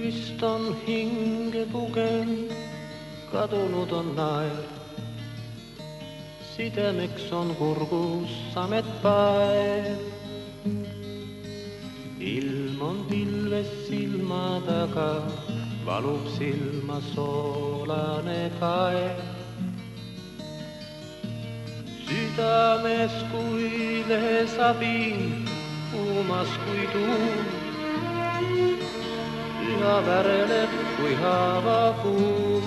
Vist on hinge pugenud, kadunud on naer. Sidemeks on kurgus sametpaev. Ilm on pilves silma taga, valub silma soolane kaev. Südames kui lehesabiin, kuumas kui tuum. Üha väreleb kui haavapuu.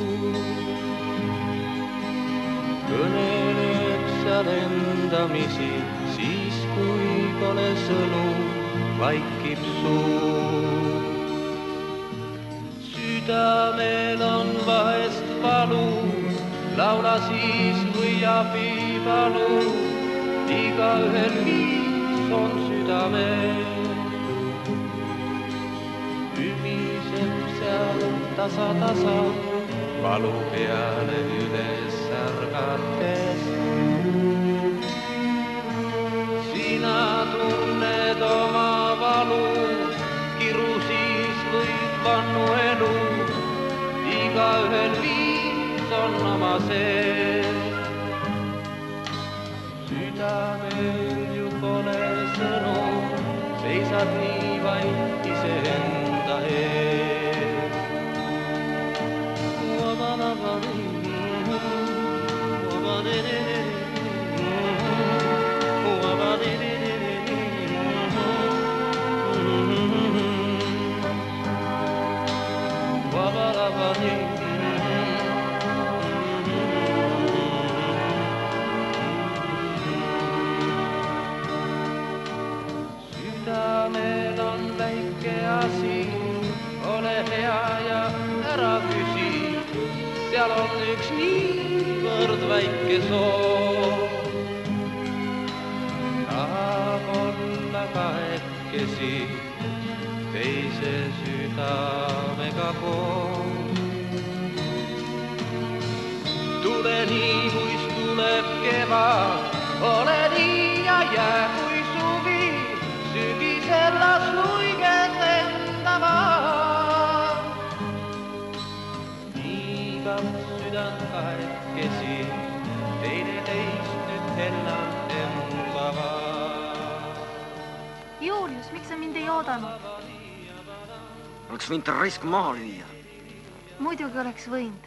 Kõneleb seal endamisi, siis kui pole sõnu, vaikib suu. Südamel on vahest valu, laula siis või abi palu. Igaühel viis on südamel. Tasa, valu peale üles ärgates. Sina tunned oma valu, kiru siis võid vannu elu. Igaühel viis on oma sees. Südamel ju pole sõnu, seisad nii vaid iseenda ees. Südamel on väike asi, ole hea ja ära küsi. Seal on üks niivõrd väike soov. Tahab olla kahekesi, teise südamega koos. Tule nii, kuis tuleb kevad, ole nii ja jää kui suvi. Sügisel las luiged lendavad. Nii kaks südant kahekesi, teine teist nüüd hellalt embavad. Julius, miks sa mind ei oodanud? Oleks võinud ta raisk maha lüüa. Muidugi oleks võinud.